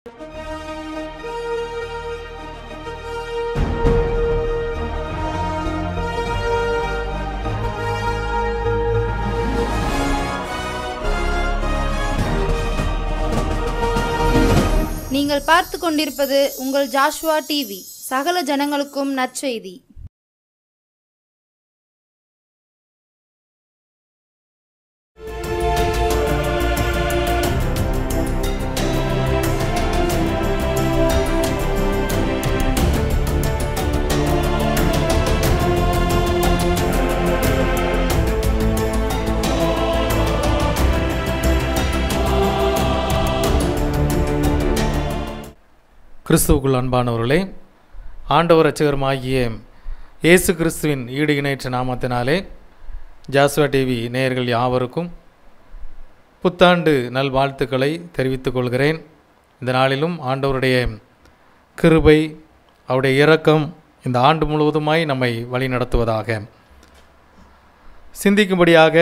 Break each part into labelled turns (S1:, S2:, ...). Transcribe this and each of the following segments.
S1: நீங்கள் பார்த்து கொண்டிருப்பது உங்கள் ஜாஷ்வா டிவி. சகல ஜனங்களுக்கும் நற்செய்தி.
S2: கிறிஸ்துவுக்குள் அன்பானவர்களே, ஆண்டவர் இரட்சகருமாகிய இயேசு கிறிஸ்துவின் ஈடு இணையற்ற நாமத்தினாலே ஜாஸ்வா டிவி நேயர்கள் யாவருக்கும் புத்தாண்டு நல்வாழ்த்துக்களை தெரிவித்துக் கொள்கிறேன். இந்த நாளிலும் ஆண்டவருடைய கிருபை, அவருடைய இரக்கம் இந்த ஆண்டு முழுவதுமாய் நம்மை வழி நடத்துவதாக. சிந்திக்கும்படியாக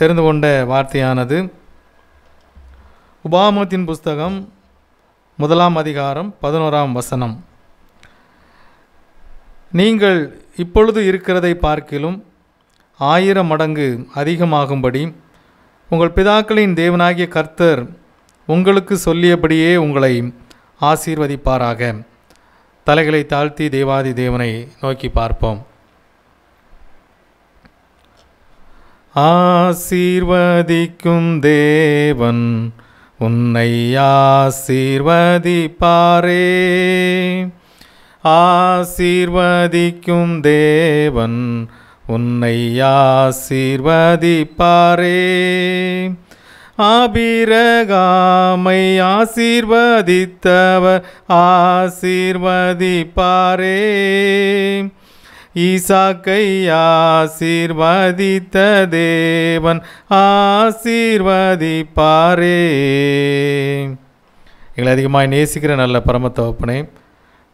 S2: தெரிந்து கொண்ட வார்த்தையானது உபாகமத்தின் புஸ்தகம் 1 அதிகாரம் 11 வசனம். நீங்கள் இப்பொழுது இருக்கிறதை பார்க்கிலும் 1000 மடங்கு அதிகமாகும்படி உங்கள் பிதாக்களின் தேவனாகிய கர்த்தர் உங்களுக்கு சொல்லியபடியே உங்களை ஆசீர்வதிப்பாராக. தலைகளை தாழ்த்தி தேவாதி தேவனை நோக்கி பார்ப்போம். ஆசீர்வதிக்கும் தேவன் உன்னை ஆசீர்வதிப்பாரே. ஆசீர்வதிக்கும் தேவன் உன்னை ஆசீர்வதிப்பாரே. ஆபிரகாமை ஆசீர்வதித்தவர் ஆசீர்வதிப்பாரே. ஈசாக்கை ஆசீர்வதித்த தேவன் ஆசீர்வதிப்பாரே. எங்களை அதிகமாக நேசிக்கிற நல்ல பரம தகப்பனே,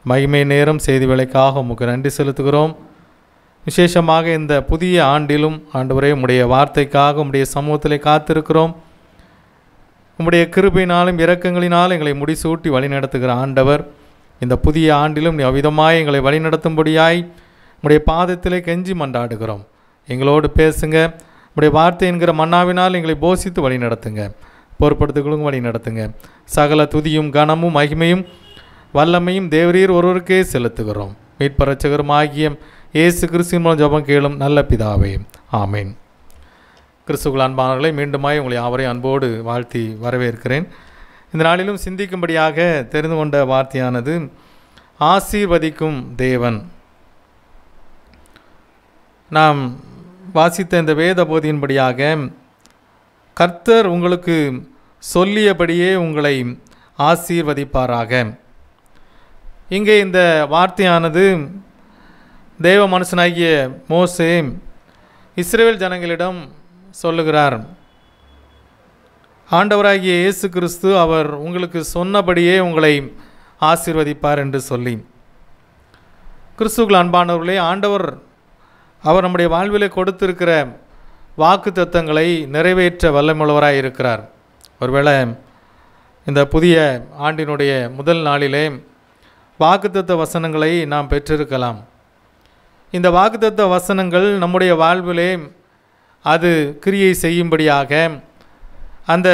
S2: மகிமை நேரம் செய்தி வேலைக்காக உமக்கு நன்றி செலுத்துகிறோம். விசேஷமாக இந்த புதிய ஆண்டிலும் ஆண்டவரே உம்முடைய வார்த்தைக்காக உம்முடைய சமூகத்திலே காத்திருக்கிறோம். உம்முடைய கிருபையினாலும் இரக்கங்களினாலும் எங்களை முடிசூட்டி வழிநடத்துகிற ஆண்டவர், இந்த புதிய ஆண்டிலும் நீ அவ்விதமாய் எங்களை வழிநடத்தும்படியாய் உடைய பாதத்திலே கெஞ்சி மன்றாடுகிறோம். எங்களோடு பேசுங்க. உடைய வார்த்தை என்கிற மன்னாவினால் எங்களை போஷித்து வழி நடத்துங்க. பொறுப்படுத்துகளும் வழி நடத்துங்க. சகல துதியும் கனமும் மகிமையும் வல்லமையும் தேவரீர் ஒருவருக்கே செலுத்துகிறோம். மீட்பர் இரட்சகரும் ஆகிய இயேசு கிறிஸ்துவின் மூலம் ஜெபம் கேளும் நல்ல பிதாவே, ஆமேன். கிறிஸ்துவுக்குள் அன்பானவர்களை, மீண்டுமாய் உங்களை யாவரையும் அன்போடு வாழ்த்தி வரவேற்கிறேன். இந்த நாளிலும் சிந்திக்கும்படியாக தெரிந்து கொண்ட வார்த்தையானது ஆசீர்வதிக்கும் தேவன். நாம் வாசித்த இந்த வேத போதியின்படியாக கர்த்தர் உங்களுக்கு சொல்லியபடியே உங்களை ஆசீர்வதிப்பாராக. இங்கே இந்த வார்த்தையானது தேவ மனுஷனாகிய மோசே இஸ்ரவேல் ஜனங்களிடம் சொல்லுகிறார். ஆண்டவராகிய இயேசு கிறிஸ்து அவர் உங்களுக்கு சொன்னபடியே உங்களை ஆசீர்வதிப்பார் என்று சொல்லி. கிறிஸ்துவுக்குள் அன்பானவர்களே, ஆண்டவர் அவர் நம்முடைய வாழ்விலே கொடுத்திருக்கிற வாக்கு தத்தங்களை நிறைவேற்ற வல்லமுள்ளவராய் இருக்கிறார். ஒருவேளை இந்த புதிய ஆண்டினுடைய முதல் நாளிலே வாக்குத்தத்த வசனங்களை நாம் பெற்றிருக்கலாம். இந்த வாக்குத்தத்த வசனங்கள் நம்முடைய வாழ்விலே அது கிரியை செய்யும்படியாக அந்த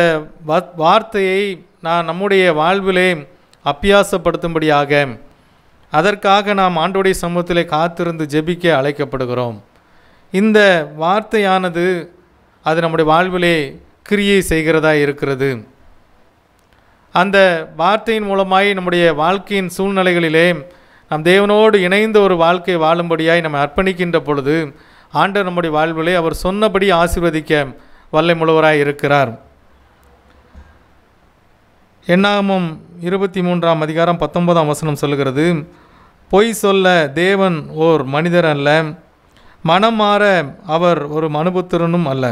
S2: வார்த்தையை நான் நம்முடைய வாழ்விலே அபியாசப்படுத்தும்படியாக அதற்காக நாம் ஆண்டவருடைய சமூகத்திலே காத்திருந்து ஜெபிக்க அழைக்கப்படுகிறோம். இந்த வார்த்தையானது அது நம்முடைய வாழ்விலே கிரியை செய்கிறதா இருக்கிறது. அந்த வார்த்தையின் மூலமாய் நம்முடைய வாழ்க்கையின் சூழ்நிலைகளிலே நம் தேவனோடு இணைந்த ஒரு வாழ்க்கை வாழும்படியாய் நம்ம அர்ப்பணிக்கின்ற பொழுது ஆண்டவர் நம்முடைய வாழ்விலே அவர் சொன்னபடி ஆசீர்வதிக்க வல்லை முழுவராய் இருக்கிறார். என்னாகமம் 23 அதிகாரம் 19 வசனம் சொல்லுகிறது, பொய் சொல்ல தேவன் ஓர் மனிதர் அல்ல, மனம் மாற அவர் ஒரு மனுபுத்திரனும் அல்ல.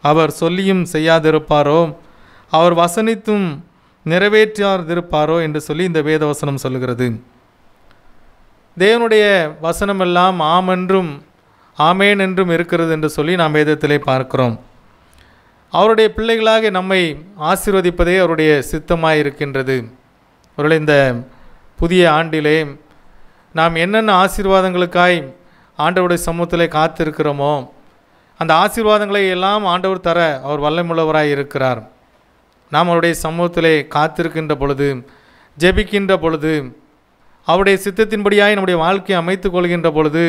S2: அவர் சொல்லியும் செய்யாதிருப்பாரோ, அவர் வசனித்தும் நிறைவேற்றாதிருப்பாரோ என்று சொல்லி இந்த வேத வசனம் சொல்லுகிறது. தேவனுடைய வசனமெல்லாம் ஆம் என்றும் ஆமேன் என்றும் இருக்கிறது என்று சொல்லி நாம் வேதத்திலே பார்க்கிறோம். அவருடைய பிள்ளைகளாக நம்மை ஆசீர்வதிப்பதே அவருடைய சித்தமாக இருக்கின்றது. ஒருவேளை இந்த புதிய ஆண்டிலே நாம் என்னென்ன ஆசீர்வாதங்களுக்காய் ஆண்டவருடைய சமூகத்திலே காத்திருக்கிறோமோ அந்த ஆசீர்வாதங்களை எல்லாம் ஆண்டவர் தர அவர் வல்லமுள்ளவராய் இருக்கிறார். நாம் அவருடைய சமூகத்திலே காத்திருக்கின்ற பொழுது, ஜெபிக்கின்ற பொழுது, அவருடைய சித்தத்தின்படியாய் நம்முடைய வாழ்க்கையை அமைத்து கொள்கின்ற பொழுது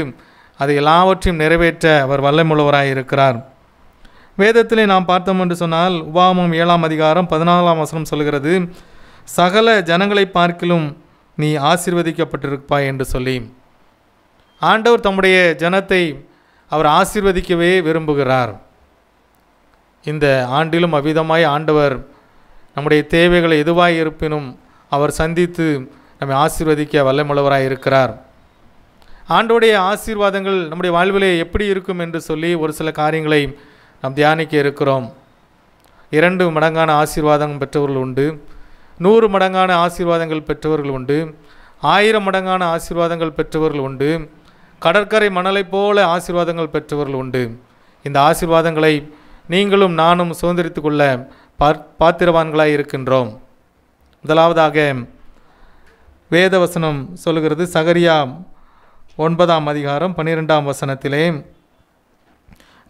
S2: அதை எல்லாவற்றையும் நிறைவேற்ற அவர் வல்லமுள்ளவராய் இருக்கிறார். வேதத்திலே நாம் பார்த்தோம் என்று சொன்னால் உபாகமம் 7ஆம் அதிகாரம் 14ஆம் வசனம் சொல்கிறது, சகல ஜனங்களை பார்க்கிலும் நீ ஆசீர்வதிக்கப்பட்டிருப்பாய் என்று சொல்லி ஆண்டவர் தம்முடைய ஜனத்தை அவர் ஆசீர்வதிக்கவே விரும்புகிறார். இந்த ஆண்டிலும் அவ்விதமாய் ஆண்டவர் நம்முடைய தேவைகளை எதுவாய் இருப்பினும் அவர் சந்தித்து நம்மை ஆசீர்வதிக்க வல்லமுள்ளவராய் இருக்கிறார். ஆண்டவருடைய ஆசீர்வாதங்கள் நம்முடைய வாழ்விலே எப்படி இருக்கும் என்று சொல்லி ஒரு சில காரியங்களை நாம் தியானிக்க இருக்கிறோம். 2 மடங்கான ஆசீர்வாதம் பெற்றவர்கள் உண்டு, 100 மடங்கான ஆசீர்வாதங்கள் பெற்றவர்கள் உண்டு, 1000 மடங்கான ஆசீர்வாதங்கள் பெற்றவர்கள் உண்டு, கடற்கரை மணலை போல ஆசீர்வாதங்கள் பெற்றவர்கள் உண்டு. இந்த ஆசீர்வாதங்களை நீங்களும் நானும் சுதந்திரித்து கொள்ள பாத்திரவான்களாய் இருக்கின்றோம். முதலாவதாக வேதவசனம் சொல்லுகிறது, சகரியா 9ஆம் அதிகாரம் 12ஆம் வசனத்திலே,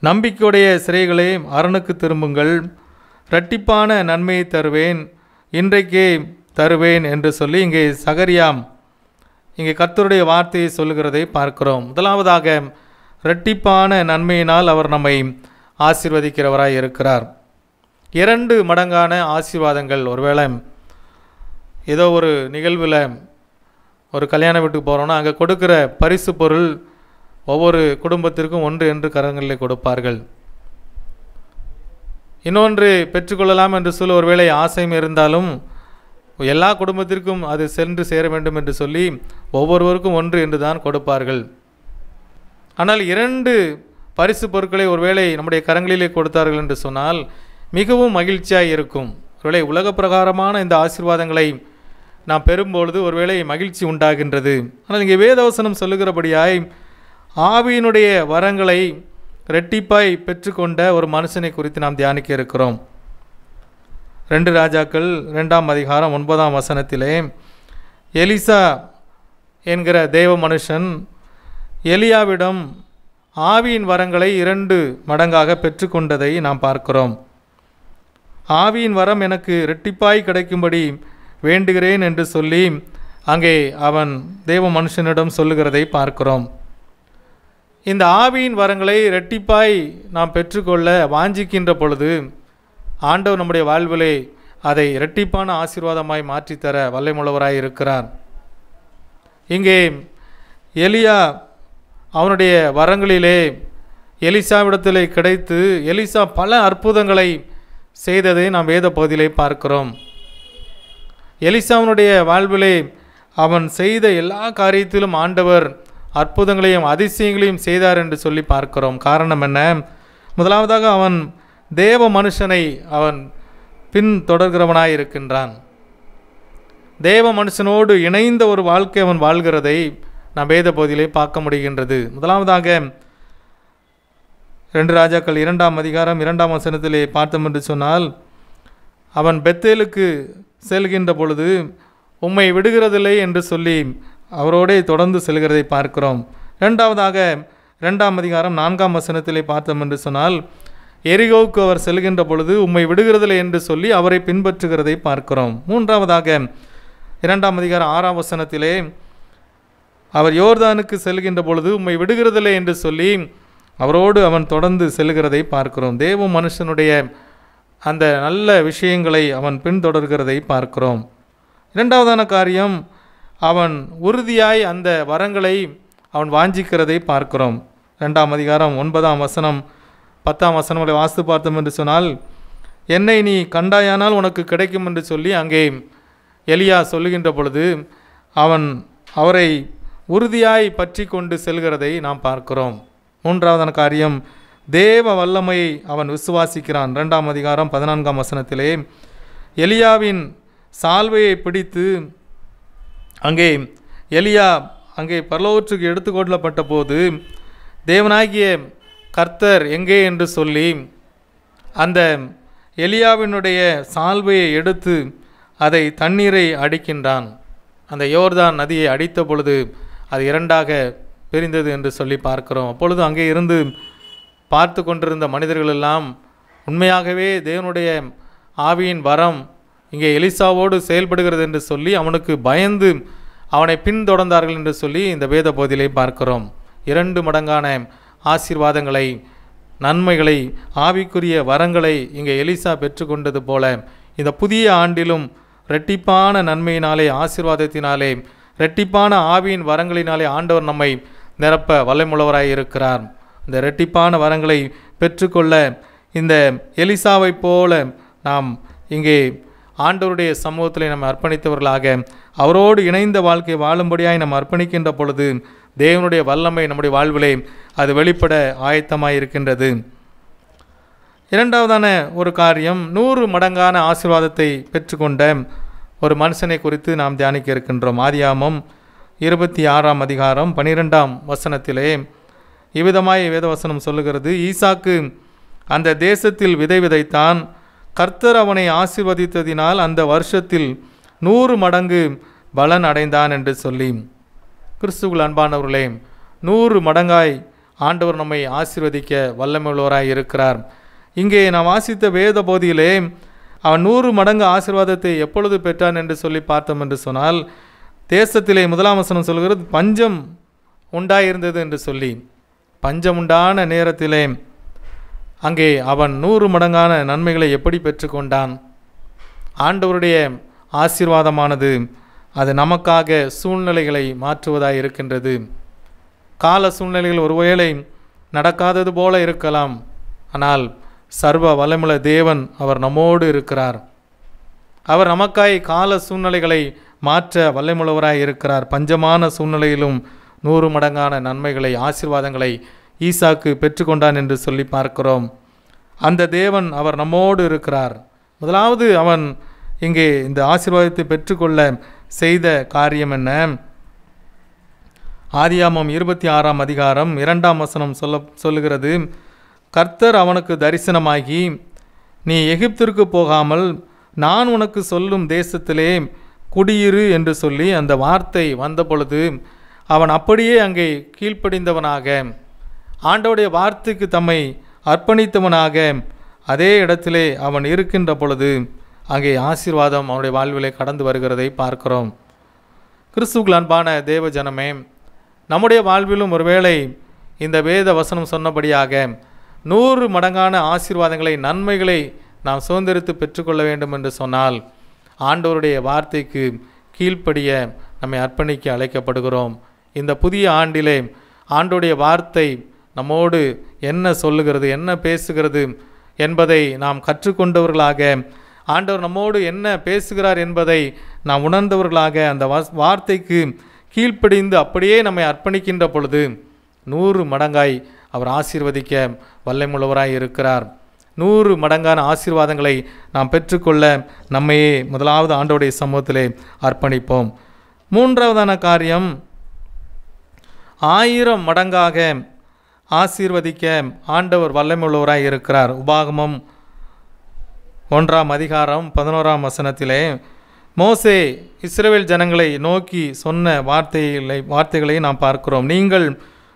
S2: நம்பிக்கையுடைய சிறைகளே அரணுக்கு திரும்புங்கள், இரட்டிப்பான நன்மையை தருவேன், இன்றைக்கே தருவேன் என்று சொல்லி இங்கே கர்த்தருடைய வார்த்தையை சொல்லுகிறதை பார்க்கிறோம். முதலாவதாக இரட்டிப்பான நன்மையினால் அவர் நம்மை ஆசீர்வதிக்கிறவராய் இருக்கிறார். 2 மடங்கான ஆசீர்வாதங்கள். ஒருவேளை ஏதோ ஒரு நிகழ்வில் ஒரு கல்யாண வீட்டுக்கு போகிறோன்னா அங்கே கொடுக்குற பரிசு பொருள் ஒவ்வொரு குடும்பத்திற்கும் 1 என்று கரங்களில் கொடுப்பார்கள். இன்னொன்று பெற்றுக்கொள்ளலாம் என்று சொல்லி ஒருவேளை ஆசையும் இருந்தாலும் எல்லா குடும்பத்திற்கும் அது சென்று சேர வேண்டும் என்று சொல்லி ஒவ்வொருவருக்கும் 1 என்று தான் கொடுப்பார்கள். ஆனால் 2 பரிசு பொருட்களை ஒருவேளை நம்முடைய கரங்களிலே கொடுத்தார்கள் என்று சொன்னால் மிகவும் மகிழ்ச்சியாக இருக்கும். ஒருவேளை உலக பிரகாரமான இந்த ஆசீர்வாதங்களை நாம் பெறும்பொழுது ஒருவேளை மகிழ்ச்சி உண்டாகின்றது. ஆனால் இங்கே வேதவசனம் சொல்லுகிறபடியாய் ஆவியினுடைய வரங்களை இரட்டிப்பாய் பெற்றுக்கொண்ட ஒரு மனுஷனை குறித்து நாம் தியானிக்க இருக்கிறோம். 2 ராஜாக்கள் 2ஆம் அதிகாரம் 9ஆம் வசனத்திலே எலிசா என்கிற தேவ மனுஷன் எலியாவிடம் ஆவியின் வரங்களை 2 மடங்காக பெற்றுக்கொண்டதை நாம் பார்க்கிறோம். ஆவியின் வரம் எனக்கு இரட்டிப்பாய் கிடைக்கும்படி வேண்டுகிறேன் என்று சொல்லி அங்கே அவன் தேவ மனுஷனிடம் சொல்லுகிறதை பார்க்கிறோம். இந்த ஆவியின் வரங்களை இரட்டிப்பாய் நாம் பெற்றுக்கொள்ள வாஞ்சிக்கின்ற பொழுது ஆண்டவர் நம்முடைய வாழ்விலே அதை இரட்டிப்பான ஆசீர்வாதமாய் மாற்றித்தர வல்லமுள்ளவராய் இருக்கிறார். இங்கே எலியா அவனுடைய வரங்களிலே எலிசாவிடத்திலே கிடைத்து எலிசா பல அற்புதங்களை செய்ததை நாம் வேத பகுதியிலே பார்க்கிறோம். எலிசாவினுடைய வாழ்விலே அவன் செய்த எல்லா காரியத்திலும் ஆண்டவர் அற்புதங்களையும் அதிசயங்களையும் செய்தார் என்று சொல்லி பார்க்கிறோம். காரணம் என்ன? முதலாவதாக அவன் தேவ மனுஷனை அவன் பின் தொடர்கிறவனாய் இருக்கின்றான். தேவ மனுஷனோடு இணைந்த ஒரு வாழ்க்கை அவன் வாழ்கிறதை நாம் வேத பகுதியிலே பார்க்க முடிகின்றது. முதலாவதாக 2 ராஜாக்கள் 2ஆம் அதிகாரம் 2ஆம் வசனத்திலே பார்த்தோம் என்று சொன்னால், அவன் பெத்தேலுக்கு செல்கின்ற பொழுது உம்மை விடுகிறதில்லை என்று சொல்லி அவரோடே தொடர்ந்து செல்கிறதை பார்க்கிறோம். இரண்டாவதாக 2ஆம் அதிகாரம் 4ஆம் வசனத்திலே பார்த்தோம் என்று சொன்னால், எரிகோவுக்கு அவர் செல்கின்ற பொழுது உம்மை விடுகிறதில்லை என்று சொல்லி அவரை பின்பற்றுகிறதை பார்க்கிறோம். மூன்றாவதாக 2ஆம் அதிகாரம் 6ஆம் வசனத்திலே அவர் யோர்தானுக்கு செல்கின்ற பொழுது உம்மை விடுகிறதில்லை என்று சொல்லி அவரோடு அவன் தொடர்ந்து செல்கிறதை பார்க்கிறோம். தேவ மனுஷனுடைய அந்த நல்ல விஷயங்களை அவன் பின்தொடர்கிறதை பார்க்கிறோம். இரண்டாவதான காரியம், அவன் உறுதியாய் அந்த வரங்களை அவன் வாஞ்சிக்கிறதை பார்க்கிறோம். 2ஆம் அதிகாரம் 9ஆம் வசனம் 10ஆம் வசனங்களை வாசித்து பார்த்தோம் என்று சொன்னால், என்னை நீ கண்டாயானால் உனக்கு கிடைக்கும் என்று சொல்லி அங்கே எலியா சொல்லுகின்ற பொழுது அவரை உறுதியாய் பற்றி கொண்டு செல்கிறதை நாம் பார்க்கிறோம். மூன்றாவதான காரியம், தேவ வல்லமையை அவன் விசுவாசிக்கிறான். 2ஆம் அதிகாரம் 14ஆம் வசனத்திலே எலியாவின் சால்வையை பிடித்து அங்கே எலியா அங்கே பரலோகத்துக்கு எடுத்துக்கொள்ளப்பட்ட போது தேவனாகிய கர்த்தர் எங்கே என்று சொல்லி அந்த எலியாவினுடைய சால்வையை எடுத்து அதை தண்ணீரை அடிக்கின்றான். அந்த யோர்தான் நதியை அடித்த பொழுது அது இரண்டாக பிரிந்தது என்று சொல்லி பார்க்கிறோம். அப்பொழுது அங்கே இருந்து பார்த்து கொண்டிருந்த மனிதர்கள் எல்லாம் உண்மையாகவே தேவனுடைய ஆவியின் வரம் இங்கே எலிசாவோடு செயல்படுகிறது என்று சொல்லி அவனுக்கு பயந்து அவனை பின்தொடர்ந்தார்கள் என்று சொல்லி இந்த வேத பகுதியிலே பார்க்கிறோம். 2 மடங்கான ஆசீர்வாதங்களை, நன்மைகளை, ஆவிக்குரிய வரங்களை இங்கே எலிசா பெற்றுக்கொண்டது போல இந்த புதிய ஆண்டிலும் இரட்டிப்பான நன்மையினாலே, ஆசீர்வாதத்தினாலே, இரட்டிப்பான ஆவியின் வரங்களினாலே ஆண்டவர் நம்மை நிரப்ப வல்லமையுள்ளவராய் இருக்கிறார். இந்த இரட்டிப்பான வரங்களை பெற்றுக்கொள்ள இந்த எலிசாவை போல நாம் இங்கே ஆண்டவருடைய சமூகத்தில் நம்ம அர்ப்பணித்தவர்களாக அவரோடு இணைந்த வாழ்க்கை வாழும்படியாய் நம்ம அர்ப்பணிக்கின்ற பொழுது தேவனுடைய வல்லமை நம்முடைய வாழ்விலே அது வெளிப்பட ஆயத்தமாய் இருக்கின்றது. இரண்டாவதான ஒரு காரியம், 100 மடங்கான ஆசீர்வாதத்தை பெற்றுக்கொண்ட ஒரு மனுஷனை குறித்து நாம் தியானிக்க இருக்கின்றோம். ஆதியாகமம் 26ஆம் அதிகாரம் 12ஆம் வசனத்திலே இவ்விதமாய் வேதவசனம் சொல்லுகிறது. ஈசாக்கு அந்த தேசத்தில் விதை விதைத்தான். கர்த்தர் அவனை ஆசீர்வதித்ததினால் அந்த வருஷத்தில் 100 மடங்கு பலன் அடைந்தான் என்று சொல்லி, கிறிஸ்துவுக்குள் அன்பானவர்களே, 100 மடங்காய் ஆண்டவர் நம்மை ஆசீர்வதிக்க வல்லமையுள்ளவராய் இருக்கிறார். இங்கே நாம் வாசித்த வேத பகுதியிலே அவன் 100 மடங்கு ஆசீர்வாதத்தை எப்பொழுது பெற்றான் என்று சொல்லி பார்த்தோம் என்று சொன்னால், தேசத்திலே 1ஆம் வசனம் சொல்கிறது பஞ்சம் உண்டாயிருந்தது என்று சொல்லி, பஞ்சம் உண்டான நேரத்திலே அங்கே அவன் 100 மடங்கான நன்மைகளை எப்படி பெற்றுக்கொண்டான்? ஆண்டவருடைய ஆசீர்வாதமானது அது நமக்காக சூழ்நிலைகளை மாற்றுவதாய் இருக்கின்றது. கால சூழ்நிலைகள் ஒருவேளை நடக்காதது போல இருக்கலாம், ஆனால் சர்வ வல்லமையுள்ள தேவன் அவர் நம்மோடு இருக்கிறார். அவர் நமக்காய் கால சூழ்நிலைகளை மாற்ற வல்லமையுள்ளவராய் இருக்கிறார். பஞ்சமான சூழ்நிலையிலும் 100 மடங்கான நன்மைகளை, ஆசீர்வாதங்களை ஈசாக்கு பெற்றுக்கொண்டான் என்று சொல்லி பார்க்கிறோம். அந்த தேவன் அவர் நம்மோடு இருக்கிறார். முதலாவது அவன் இங்கே இந்த ஆசீர்வாதத்தை பெற்றுக்கொள்ள செய்த காரியம் என்ன? ஆதியாகமம் 26ஆம் அதிகாரம் 2ஆம் வசனம் சொல்லுகிறது. கர்த்தர் அவனுக்கு தரிசனமாகி, நீ எகிப்திற்கு போகாமல் நான் உனக்கு சொல்லும் தேசத்திலே குடியிரு என்று சொல்லி அந்த வார்த்தை வந்த பொழுது அவன் அப்படியே அங்கே கீழ்ப்படிந்தவனாக, ஆண்டவருடைய வார்த்தைக்கு தம்மை அர்ப்பணித்தவனாக அதே இடத்திலே அவன் இருக்கின்ற பொழுது அங்கே ஆசீர்வாதம் அவனுடைய வாழ்விலே கடந்து வருகிறதை பார்க்கிறோம். கிறிஸ்துவுக்குள் அன்பான தேவ ஜனமே, நம்முடைய வாழ்விலும் ஒருவேளை இந்த வேத வசனம் சொன்னபடியாக 100 மடங்கான ஆசீர்வாதங்களை, நன்மைகளை நாம் சுதந்திரித்து பெற்றுக்கொள்ள வேண்டும் என்று சொன்னால் ஆண்டவருடைய வார்த்தைக்கு கீழ்ப்படிய நம்மை அர்ப்பணிக்க அழைக்கப்படுகிறோம். இந்த புதிய ஆண்டிலே ஆண்டவருடைய வார்த்தை நம்மோடு என்ன சொல்லுகிறது, என்ன பேசுகிறது என்பதை நாம் கற்றுக்கொண்டவர்களாக, ஆண்டவர் நம்மோடு என்ன பேசுகிறார் என்பதை நாம் உணர்ந்தவர்களாக அந்த வார்த்தைக்கு கீழ்ப்படிந்து அப்படியே நம்மை அர்ப்பணிக்கின்ற பொழுது 100 மடங்காய் அவர் ஆசீர்வதிக்க வல்லமையுள்ளவராய் இருக்கிறார். 100 மடங்கான ஆசீர்வாதங்களை நாம் பெற்றுக்கொள்ள நம்மையே முதலாவது ஆண்டவருடைய சமூகத்திலே அர்ப்பணிப்போம். மூன்றாவதான காரியம், 1000 மடங்காக ஆசீர்வதிக்க ஆண்டவர் வல்லமையுள்ளவராய் இருக்கிறார். உபாகமம் 1ஆம் அதிகாரம் 11ஆம் வசனத்திலே மோசே இஸ்ரவேல் ஜனங்களை நோக்கி சொன்ன வார்த்தைகளை நாம் பார்க்கிறோம். நீங்கள்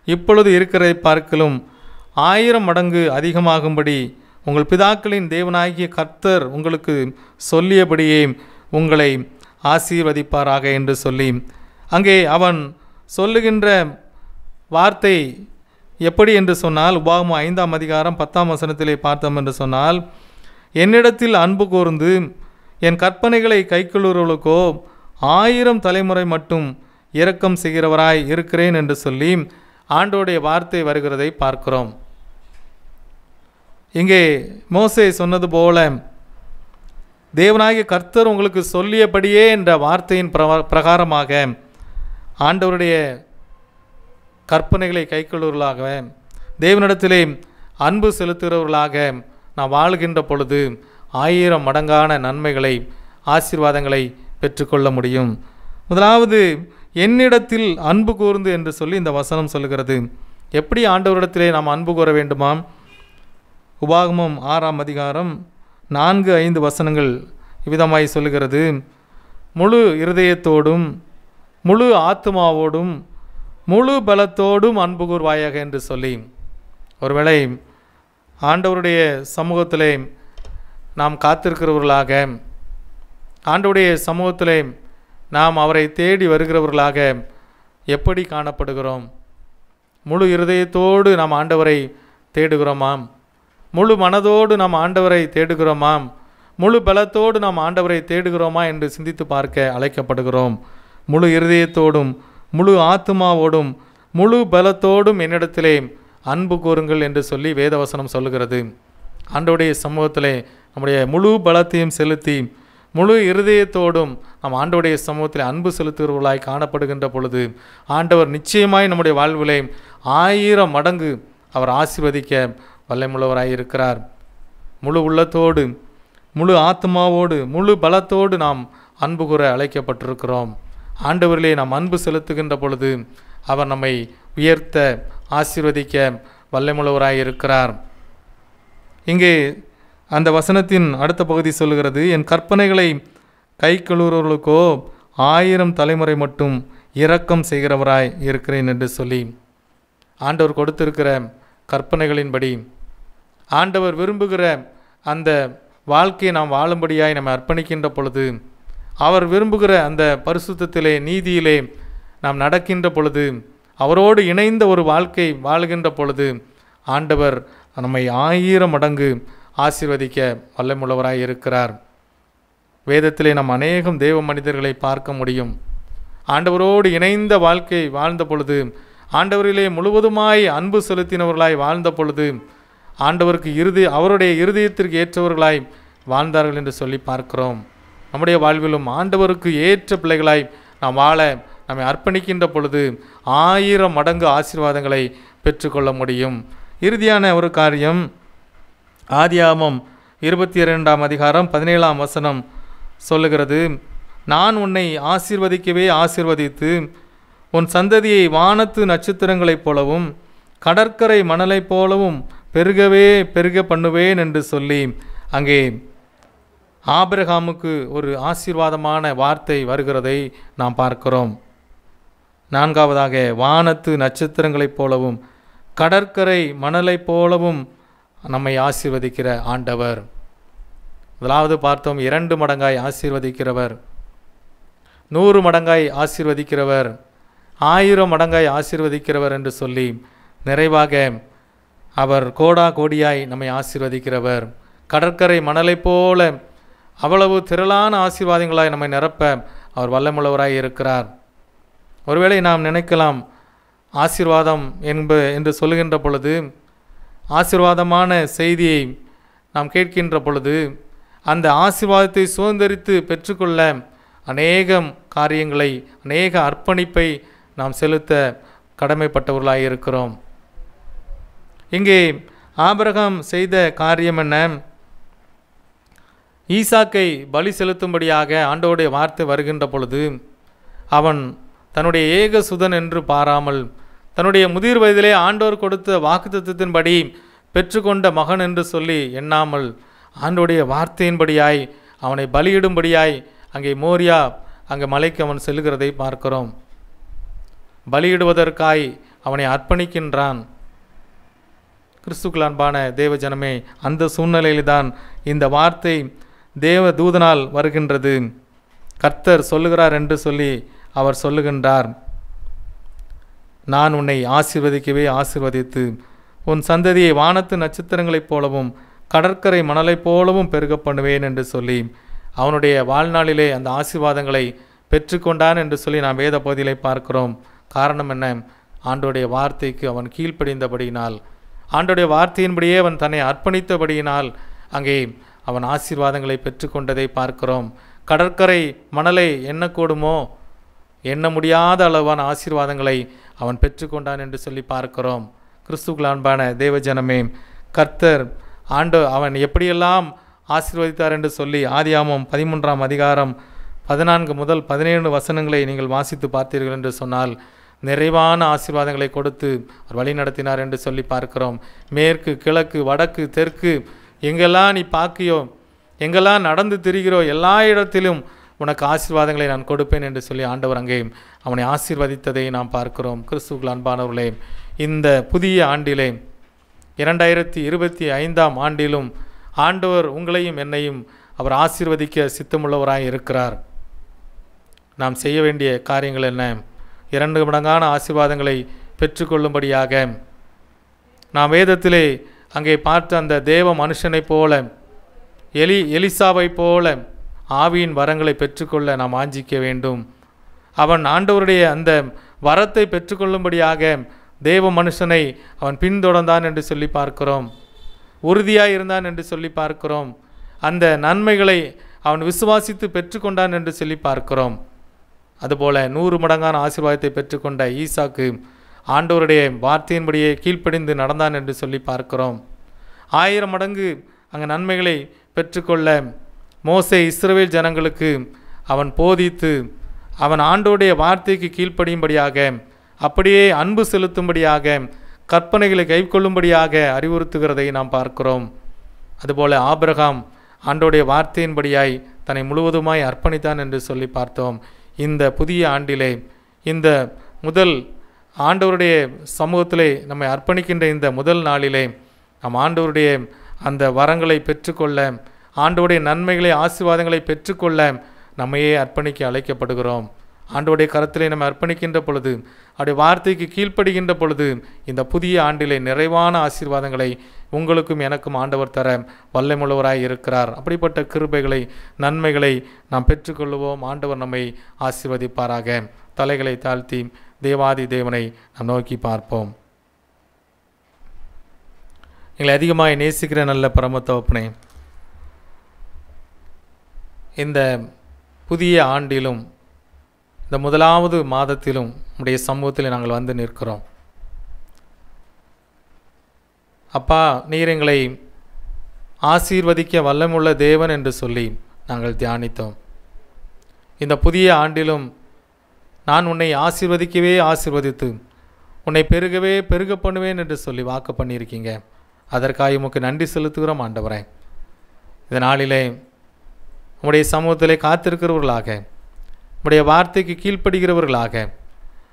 S2: இப்பொழுது இருக்கிறதை பார்க்கலும் 1000 மடங்கு அதிகமாகும்படி உங்கள் பிதாக்களின் தேவனாகிய கர்த்தர் உங்களுக்கு சொல்லியபடியே உங்களை ஆசீர்வதிப்பாராக என்று சொல்லி, அங்கே அவன் சொல்லுகின்ற வார்த்தை எப்படி என்று சொன்னால், உபாகமம் 5ஆம் அதிகாரம் 10ஆம் வசனத்திலே பார்த்தோம் என்று சொன்னால், என்னிடத்தில் அன்பு கூர்ந்து என் கற்பனைகளை கைக்கொள்ளுவர்களுக்கோ 1000 தலைமுறை மட்டும் இரக்கம் செய்கிறவராய் இருக்கிறேன் என்று சொல்லி ஆண்டவருடைய வார்த்தை வருகிறதை பார்க்கிறோம். இங்கே மோசே சொன்னது போல தேவனாகிய கர்த்தர் உங்களுக்கு சொல்லியபடியே என்ற வார்த்தையின் பிரகாரமாக ஆண்டவருடைய கற்பனைகளை கைக்கொள்வர்களாக, தேவனிடத்திலே அன்பு செலுத்துகிறவர்களாக நாம் வாழ்கின்ற பொழுது 1000 மடங்கான நன்மைகளை, ஆசீர்வாதங்களை பெற்றுக்கொள்ள முடியும். முதலாவது என்னிடத்தில் அன்பு கூர்ந்து என்று சொல்லி இந்த வசனம் சொல்லுகிறது. எப்படி ஆண்டவரிடத்திலே நாம் அன்பு கூற வேண்டுமாம்? உபாகமம் 6ஆம் அதிகாரம் 4-5 வசனங்கள் இவ்விதமாய் சொல்லுகிறது, முழு இருதயத்தோடும் முழு ஆத்மாவோடும் முழு பலத்தோடும் அன்பு கூர்வாயாக என்று சொல்லி. ஒருவேளை ஆண்டவருடைய சமூகத்திலே நாம் காத்திருக்கிறவர்களாக, ஆண்டவருடைய சமூகத்திலே நாம் அவரை தேடி வருகிறவர்களாக எப்படி காணப்படுகிறோம்? முழு இருதயத்தோடு நாம் ஆண்டவரை தேடுகிறோமாம்? முழு மனதோடு நாம் ஆண்டவரை தேடுகிறோமாம்? முழு பலத்தோடு நாம் ஆண்டவரை தேடுகிறோமா என்று சிந்தித்து பார்க்க அழைக்கப்படுகிறோம். முழு இருதயத்தோடும் முழு ஆத்மாவோடும் முழு பலத்தோடும் என்னிடத்திலே அன்பு கூறுங்கள் என்று சொல்லி வேதவசனம் சொல்லுகிறது. ஆண்டவருடைய சமூகத்திலே நம்முடைய முழு பலத்தையும் செலுத்தி முழு இருதயத்தோடும் நாம் ஆண்டவருடைய சமூகத்தில் அன்பு செலுத்துகிறவர்களாய் காணப்படுகின்ற பொழுது ஆண்டவர் நிச்சயமாய் நம்முடைய வாழ்விலே 1000 மடங்கு அவர் ஆசீர்வதிக்க வல்லமையுள்ளவராய் இருக்கிறார். முழு உள்ளத்தோடு முழு ஆத்மாவோடு முழு பலத்தோடு நாம் அன்பு கூற அழைக்கப்பட்டிருக்கிறோம். ஆண்டவரிலே நாம் அன்பு செலுத்துகின்ற பொழுது அவர் நம்மை உயர்த்த ஆசீர்வதிக்க வல்லமையுள்ளவராய் இருக்கிறார். இங்கே அந்த வசனத்தின் அடுத்த பகுதி சொல்லுகிறது, என் கற்பனைகளை கை கழுவுறவர்களுக்கோ 1000 தலைமுறை மட்டும் இரக்கம் செய்கிறவராய் இருக்கிறேன் என்று சொல்லி. ஆண்டவர் கொடுத்திருக்கிற கற்பனைகளின்படி ஆண்டவர் விரும்புகிற அந்த வாழ்க்கையை நாம் வாழும்படியாய் நம்ம அர்ப்பணிக்கின்ற பொழுது, அவர் விரும்புகிற அந்த பரிசுத்தத்திலே நீதியிலே நாம் நடக்கின்ற பொழுது, அவரோடு இணைந்த ஒரு வாழ்க்கை வாழுகின்ற பொழுது ஆண்டவர் நம்மை 1000 மடங்கு ஆசீர்வதிக்க வல்லமையுள்ளவராய் இருக்கிறார். வேதத்திலே நாம் அநேகம் தேவ மனிதர்களை பார்க்க முடியும். ஆண்டவரோடு இணைந்த வாழ்க்கை வாழ்ந்த பொழுது, ஆண்டவரிலே முழுவதுமாய் அன்பு செலுத்தினவர்களாய் வாழ்ந்த பொழுது ஆண்டவருக்கு அவருடைய இருதயத்திற்கு ஏற்றவர்களாய் வாழ்ந்தார்கள் என்று சொல்லி பார்க்கிறோம். நம்முடைய வாழ்விலும் ஆண்டவருக்கு ஏற்ற பிள்ளைகளாய் நாம் வாழ நம்மை அர்ப்பணிக்கின்ற பொழுது 1000 மடங்கு ஆசீர்வாதங்களை பெற்றுக்கொள்ள முடியும். இறுதியான ஒரு காரியம், ஆதியாகமம் 22ஆம் அதிகாரம் 17ஆம் வசனம் சொல்லுகிறது, நான் உன்னை ஆசீர்வதிக்கவே ஆசீர்வதித்து உன் சந்ததியை வானத்து நட்சத்திரங்களைப் போலவும் கடற்கரை மணலைப் போலவும் பெருகவே பெருக பண்ணுவேன் என்று சொல்லி அங்கே ஆபிரகாமுக்கு ஒரு ஆசீர்வாதமான வார்த்தை வருகிறதை நாம் பார்க்கிறோம். 4வதாக, வானத்து நட்சத்திரங்களைப் போலவும் கடற்கரை மணலைப் போலவும் நம்மை ஆசீர்வதிக்கிற ஆண்டவர். முதலாவது பார்த்தோம், 2 மடங்காய் ஆசீர்வதிக்கிறவர், 100 மடங்காய் ஆசீர்வதிக்கிறவர், 1000 மடங்காய் ஆசீர்வதிக்கிறவர் என்று சொல்லி நிறைவாக அவர் கோடா கோடியாய் நம்மை ஆசீர்வதிக்கிறவர். கடற்கரை மணலைப் போல அவ்வளவு திரளான ஆசீர்வாதங்களாய் நம்மை நிரப்ப அவர் வல்லமுள்ளவராய் இருக்கிறார். ஒருவேளை நாம் நினைக்கலாம், ஆசீர்வாதம் என்று சொல்லுகின்ற பொழுது, ஆசீர்வாதமான செய்தியை நாம் கேட்கின்ற பொழுது அந்த ஆசீர்வாதத்தை சுதந்திரித்து பெற்றுக்கொள்ள அநேகம் காரியங்களை, அநேக அர்ப்பணிப்பை நாம் செலுத்த கடமைப்பட்டவர்களாக இருக்கிறோம். இங்கே ஆபிரகாம் செய்த காரியம் என்ன? ஈசாக்கை பலி செலுத்தும்படியாக ஆண்டவருடைய வார்த்தை வருகின்ற பொழுது அவன் தன்னுடைய ஏக சுதன் என்று பாராமல், தன்னுடைய முதிர் வயதிலே ஆண்டவர் கொடுத்த வாக்குத்தத்தத்தின்படி பெற்றுக்கொண்ட மகன் என்று சொல்லி எண்ணாமல் ஆண்டவருடைய வார்த்தையின்படியாய் அவனை பலியிடும்படியாய் அங்கே மோரியா அங்கே மலைக்கு அவன் செல்லுகிறதை பார்க்கிறோம். பலியிடுவதற்காய் அவனை அர்ப்பணிக்கின்றான். கிறிஸ்துக்குள் அன்பான தேவ ஜனமே, அந்த சூழ்நிலையில்தான் இந்த வார்த்தை தேவ தூதனால் வருகின்றது. கர்த்தர் சொல்லுகிறார் என்று சொல்லி அவர் சொல்லுகின்றார், நான் உன்னை ஆசீர்வதிக்கவே ஆசீர்வதித்து உன் சந்ததியை வானத்து நட்சத்திரங்களைப் போலவும் கடற்கரை மணலைப் போலவும் பெருக பண்ணுவேன் என்று சொல்லி அவனுடைய வாழ்நாளிலே அந்த ஆசீர்வாதங்களை பெற்றுக்கொண்டான் என்று சொல்லி நாம் வேத பகுதியிலே பார்க்கிறோம். காரணம் என்ன? ஆண்டவருடைய வார்த்தைக்கு அவன் கீழ்ப்படிந்தபடியினால், ஆண்டவருடைய வார்த்தையின்படியே அவன் தன்னை அர்ப்பணித்தபடியினால் அங்கே அவன் ஆசீர்வாதங்களை பெற்றுக்கொண்டதை பார்க்கிறோம். கடற்கரை மணலை எண்ணக்கூடுமோ? எண்ண முடியாத அளவான ஆசீர்வாதங்களை அவன் பெற்றுக்கொண்டான் என்று சொல்லி பார்க்கிறோம். கிறிஸ்துவுக்குள் அன்பான தேவஜனமே, கர்த்தர் அவன் எப்படியெல்லாம் ஆசீர்வதித்தார் என்று சொல்லி ஆதியாகமம் 13ஆம் அதிகாரம் 14 முதல் 17 வசனங்களை நீங்கள் வாசித்து பார்த்தீர்கள் என்று சொன்னால் நிறைவான ஆசீர்வாதங்களை கொடுத்து அவர் வழி நடத்தினார் என்று சொல்லி பார்க்கிறோம். மேற்கு, கிழக்கு, வடக்கு, தெற்கு, எங்கெல்லாம் நீ பார்க்கியோ, எங்கெல்லாம் நடந்து திரிகிறோ எல்லா இடத்திலும் உனக்கு ஆசீர்வாதங்களை நான் கொடுப்பேன் என்று சொல்லி ஆண்டவர் அங்கே அவனை ஆசீர்வதித்ததை நாம் பார்க்கிறோம். கிறிஸ்துவுக்குள் அன்பானவர்களே, இந்த புதிய ஆண்டிலே 2025ஆம் ஆண்டிலும் ஆண்டவர் உங்களையும் என்னையும் அவர் ஆசீர்வதிக்க சித்தமுள்ளவராய் இருக்கிறார். நாம் செய்ய வேண்டிய காரியங்கள் என்ன? 2 மடங்கான ஆசீர்வாதங்களை பெற்றுக்கொள்ளும்படியாக நாம் வேதத்திலே அங்கே பார்த்த அந்த தேவ மனுஷனைப் போல எலிசாவை போல ஆவியின் வரங்களை பெற்றுக்கொள்ள நாம் வாஞ்சிக்க வேண்டும். அவன் ஆண்டவருடைய அந்த வரத்தை பெற்றுக்கொள்ளும்படியாக தேவ மனுஷனை அவன் பின்தொடர்ந்தான் என்று சொல்லி பார்க்கிறோம். உறுதியாக இருந்தான் என்று சொல்லி பார்க்கிறோம். அந்த நன்மைகளை அவன் விசுவாசித்து பெற்றுக்கொண்டான் என்று சொல்லி பார்க்கிறோம். அதுபோல 100 மடங்கான ஆசீர்வாதத்தை பெற்றுக்கொண்ட ஈசாக்கு ஆண்டவருடைய வார்த்தையின்படியே கீழ்ப்படிந்து நடந்தான் என்று சொல்லி பார்க்கிறோம். 1000 மடங்கு அங்கே நன்மைகளை பெற்றுக்கொள்ள மோசே இஸ்ரவேல் ஜனங்களுக்கு அவன் போதித்து அவன் ஆண்டோடைய வார்த்தைக்கு கீழ்ப்படியும்படியாக, அப்படியே அன்பு செலுத்தும்படியாக, கற்பனைகளை கைக்கொள்ளும்படியாக அறிவுறுத்துகிறதை நாம் பார்க்கிறோம். அதுபோல ஆபிரகாம் ஆண்டோடைய வார்த்தையின்படியாய் தன்னை முழுவதுமாய் அர்ப்பணித்தான் என்று சொல்லி பார்த்தோம். இந்த புதிய ஆண்டிலே, இந்த முதல் ஆண்டவருடைய சமூகத்திலே நம்மை அர்ப்பணிக்கின்ற இந்த முதல் நாளிலே நாம் ஆண்டவருடைய அந்த வரங்களை பெற்றுக்கொள்ள, ஆண்டவருடைய நன்மைகளை ஆசீர்வாதங்களை பெற்றுக்கொள்ள நம்மையே அர்ப்பணிக்க அழைக்கப்படுகிறோம். ஆண்டவருடைய கரத்திலே நம்ம அர்ப்பணிக்கின்ற பொழுது, அவருடைய வார்த்தைக்கு கீழ்ப்படுகின்ற பொழுது, இந்த புதிய ஆண்டிலே நிறைவான ஆசீர்வாதங்களை உங்களுக்கும் எனக்கும் ஆண்டவர் தர வல்லமையுள்ளவராய் இருக்கிறார். அப்படிப்பட்ட கிருபைகளை, நன்மைகளை நாம் பெற்றுக்கொள்ளுவோம். ஆண்டவர் நம்மை ஆசீர்வதிப்பாராக. தலைகளை தாழ்த்தி தேவாதி தேவனை நாம் நோக்கி பார்ப்போம். எங்களை அதிகமாக நேசிக்கிற நல்ல பரமத்தகப்பனே, இந்த புதிய ஆண்டிலும் இந்த முதலாவது மாதத்திலும் உடைய சமூகத்தில் நாங்கள் வந்து நிற்கிறோம். அப்பா, நீர் எங்களை ஆசீர்வதிக்க வல்லமுள்ள தேவன் என்று சொல்லி நாங்கள் தியானித்தோம். இந்த புதிய ஆண்டிலும் நான் உன்னை ஆசீர்வதிக்கவே ஆசீர்வதித்து உன்னை பெருகவே பெருக பண்ணுவேன் என்று சொல்லி வாக்கு பண்ணியிருக்கீங்க. அதற்காக உமக்கு நன்றி செலுத்துகிறோம் ஆண்டவரே. இந்த நாளிலே உம்முடைய சமூகத்திலே காத்திருக்கிறவர்களாக, உம்முடைய வார்த்தைக்கு கீழ்ப்படுகிறவர்களாக,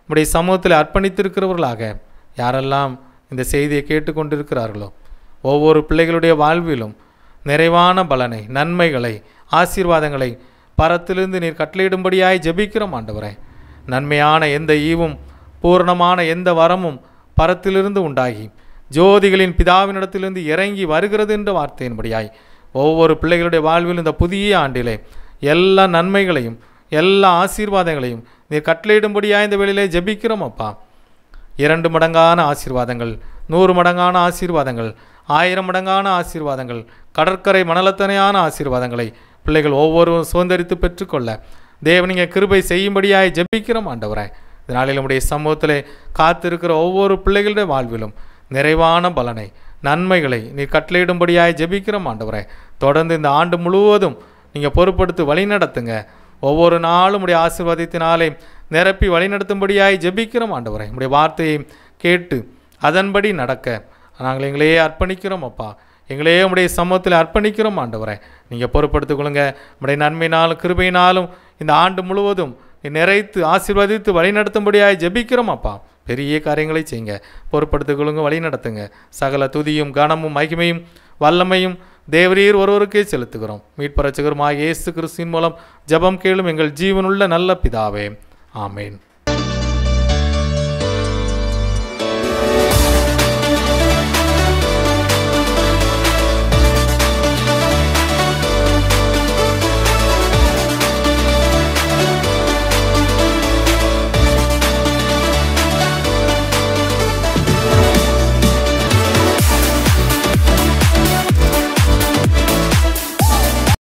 S2: உம்முடைய சமூகத்தில் அர்ப்பணித்திருக்கிறவர்களாக யாரெல்லாம் இந்த செய்தியை கேட்டுக்கொண்டிருக்கிறார்களோ ஒவ்வொரு பிள்ளைகளுடைய வாழ்விலும் நிறைவான பலனை, நன்மைகளை, ஆசீர்வாதங்களை பரத்திலிருந்து நீர் கட்டளையிடும்படியாய் ஜெபிக்கிறோம் ஆண்டவரே. நன்மையான எந்த ஈவும் பூரணமான எந்த வரமும் பரத்திலிருந்து உண்டாகி ஜோதிகளின் பிதாவினிடத்திலிருந்து இறங்கி வருகிறது என்ற வார்த்தையின்படியாய் ஒவ்வொரு பிள்ளைகளுடைய வாழ்வில் இந்த புதிய ஆண்டிலே எல்லா நன்மைகளையும் எல்லா ஆசீர்வாதங்களையும் நீர் கட்டளையிடும்படியாக இந்த வேளையிலே ஜெபிக்கிறோம் அப்பா. 2 மடங்கான ஆசீர்வாதங்கள், 100 மடங்கான ஆசீர்வாதங்கள், 1000 மடங்கான ஆசீர்வாதங்கள், கடற்கரை மணலத்தனையான ஆசீர்வாதங்களை பிள்ளைகள் ஒவ்வொருவரும் சுதந்திரித்து பெற்றுக்கொள்ள தேவனிங்க கிருபை செய்யும்படியாய் ஜெபிக்கிறோம் ஆண்டவரே. இதனாலே நம்முடைய சமூகத்திலே காத்திருக்கிற ஒவ்வொரு பிள்ளைகளுடைய வாழ்விலும் நிறைவான பலனை, நன்மைகளை நீர் கட்டளையிடும்படியாய் ஜெபிக்கிறோம் ஆண்டவரே. தொடர்ந்து இந்த ஆண்டு முழுவதும் நீங்கள் பொறுப்படுத்தி வழிநடத்துங்க. ஒவ்வொரு நாளும் உடைய ஆசீர்வாதத்தினாலே நிரப்பி வழிநடத்தும்படியாய் ஜெபிக்கிறோம் ஆண்டவரே. உடைய வார்த்தையை கேட்டு அதன்படி நடக்க நாங்கள் எங்களையே அர்ப்பணிக்கிறோம் அப்பா. எங்களையே உடைய சமூகத்தில் அர்ப்பணிக்கிறோம் ஆண்டவரே. நீங்கள் பொறுப்படுத்திக் கொள்ளுங்க. உடைய நன்மையினாலும் கிருபையினாலும் இந்த ஆண்டு முழுவதும் நிறைத்து ஆசீர்வதித்து வழிநடத்தும்படியாய் ஜெபிக்கிறோம் அப்பா. பெரிய காரியங்களை செய்யுங்க, பொறுப்படுத்திக் கொள்ளுங்க, வழி நடத்துங்க. சகல துதியும் கனமும் மகிமையும் வல்லமையும் தேவரீர் ஒருவருக்கே செலுத்துகிறோம். மீட்பரட்சகருமாகிய இயேசு கிறிஸ்துவின் மூலம் ஜெபம் கேளும் எங்கள் ஜீவனுள்ள நல்ல பிதாவே. ஆமேன்.